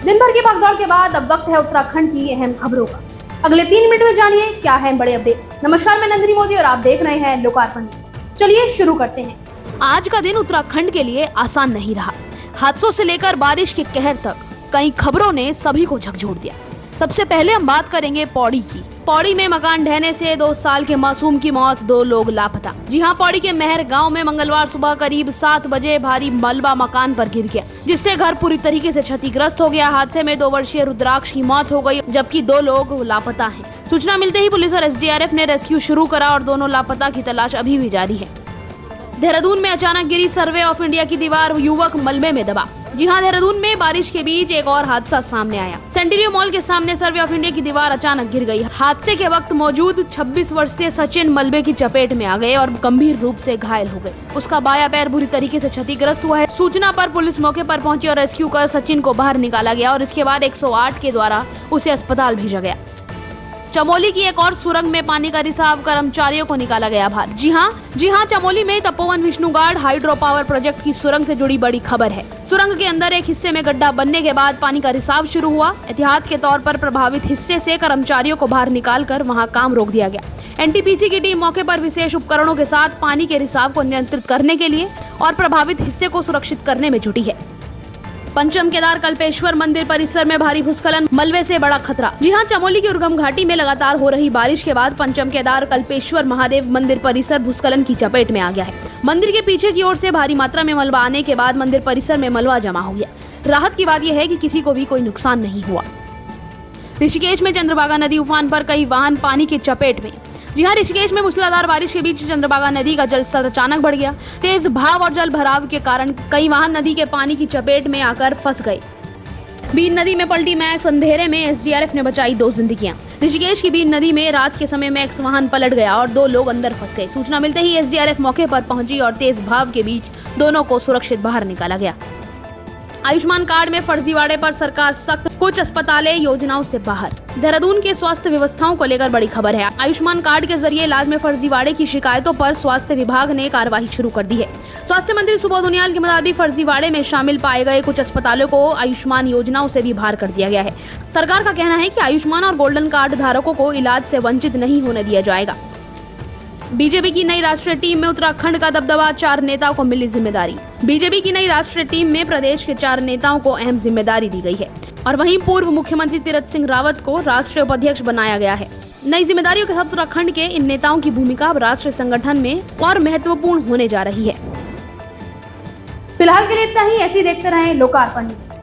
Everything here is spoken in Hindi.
दिन भर की भागदौड़ के बाद अब वक्त है उत्तराखंड की अहम खबरों का। अगले 3 मिनट में जानिए क्या है बड़े अपडेट्स। नमस्कार, मैं नंदिनी मोदी और आप देख रहे हैं लोकार्पण। चलिए शुरू करते हैं। आज का दिन उत्तराखंड के लिए आसान नहीं रहा। हादसों से लेकर बारिश के कहर तक कई खबरों ने सभी को झकझोर दिया। सबसे पहले हम बात करेंगे पौड़ी की। पौड़ी में मकान ढहने से 2 साल के मासूम की मौत, 2 लोग लापता। जी हां, पौड़ी के मेहर गांव में मंगलवार सुबह करीब 7 बजे भारी मलबा मकान पर गिर गया, जिससे घर पूरी तरीके से क्षतिग्रस्त हो गया। हादसे में 2 वर्षीय रुद्राक्ष की मौत हो गई, जबकि 2 लोग लापता हैं। सूचना मिलते ही पुलिस और एसडीआरएफ ने रेस्क्यू शुरू करा और दोनों लापता की तलाश अभी भी जारी है। देहरादून में अचानक गिरी सर्वे ऑफ इंडिया की दीवार, युवक मलबे में दबा। जी हां, देहरादून में बारिश के बीच एक और हादसा सामने आया। सेंटेरियो मॉल के सामने सर्वे ऑफ इंडिया की दीवार अचानक गिर गई। हादसे के वक्त मौजूद 26 वर्षीय सचिन मलबे की चपेट में आ गए और गंभीर रूप से घायल हो गए। उसका बायां पैर बुरी तरीके से क्षतिग्रस्त हुआ है। सूचना पर पुलिस मौके पर पहुंची और रेस्क्यू कर सचिन को बाहर निकाला गया और इसके बाद 108 के द्वारा उसे अस्पताल भेजा गया। चमोली की एक और सुरंग में पानी का रिसाव, कर्मचारियों को निकाला गया बाहर। जी हां, चमोली में Tapovan Vishnugad hydro power project की सुरंग से जुड़ी बड़ी खबर है। सुरंग के अंदर एक हिस्से में गड्ढा बनने के बाद पानी का रिसाव शुरू हुआ। एहतियात के तौर पर प्रभावित हिस्से से कर्मचारियों को बाहर निकालकर वहां काम रोक दिया गया। एनटीपीसी की टीम मौके पर विशेष उपकरणों के साथ पानी के रिसाव को नियंत्रित करने के लिए और प्रभावित हिस्से को सुरक्षित करने में जुटी है। पंचम केदार कल्पेश्वर मंदिर परिसर में भारी भूस्खलन, मलबे से बड़ा खतरा। जी हां, चमोली की उर्गम घाटी में लगातार हो रही बारिश के बाद पंचम केदार कल्पेश्वर महादेव मंदिर परिसर भूस्खलन की चपेट में आ गया है। मंदिर के पीछे की ओर से भारी मात्रा में मलबा आने के बाद मंदिर परिसर में मलबा जमा हो गया। राहत की बात यह है कि किसी को भी कोई नुकसान नहीं हुआ। ऋषिकेश में चंद्रभागा नदी उफान पर, कई वाहन पानी की चपेट में। जी हां, ऋषिकेश में मूसलाधार बारिश के बीच चंद्रभागा नदी का जलस्तर अचानक बढ़ गया। तेज भाव और जल भराव के कारण कई वाहन नदी के पानी की चपेट में आकर फंस गए। बीन नदी में पलटी मैक्स, अंधेरे में एसडीआरएफ ने बचाई 2 जिंदगियां। ऋषिकेश की बीन नदी में रात के समय मैक्स वाहन पलट गया और 2 लोग अंदर फंस गए। सूचना मिलते ही एसडीआरएफ मौके पर पहुंची और तेज भाव के बीच दोनों को सुरक्षित बाहर निकाला गया। आयुष्मान कार्ड में फर्जीवाड़े पर सरकार सख्त, कुछ अस्पतालें योजनाओं से बाहर। देहरादून के स्वास्थ्य व्यवस्थाओं को लेकर बड़ी खबर है। आयुष्मान कार्ड के जरिए इलाज में फर्जीवाड़े की शिकायतों पर स्वास्थ्य विभाग ने कार्रवाई शुरू कर दी है। स्वास्थ्य मंत्री सुबोध उनियाल के मुताबिक फर्जीवाड़े में शामिल पाए गए कुछ अस्पतालों को आयुष्मान योजनाओं से भी बाहर कर दिया गया है। सरकार का कहना है कि आयुष्मान और गोल्डन कार्ड धारकों को इलाज से वंचित नहीं होने दिया जाएगा। बीजेपी की नई राष्ट्रीय टीम में उत्तराखंड का दबदबा, 4 नेताओं को मिली जिम्मेदारी। बीजेपी की नई राष्ट्रीय टीम में प्रदेश के 4 नेताओं को अहम जिम्मेदारी दी गई है और वहीं पूर्व मुख्यमंत्री तीरथ सिंह रावत को राष्ट्रीय उपाध्यक्ष बनाया गया है। नई जिम्मेदारियों के साथ उत्तराखंड के इन नेताओं की भूमिका अब राष्ट्रीय संगठन में और महत्वपूर्ण होने जा रही है। फिलहाल के लिए इतना ही। ऐसे ही देखते रहें लोकार्पण न्यूज़।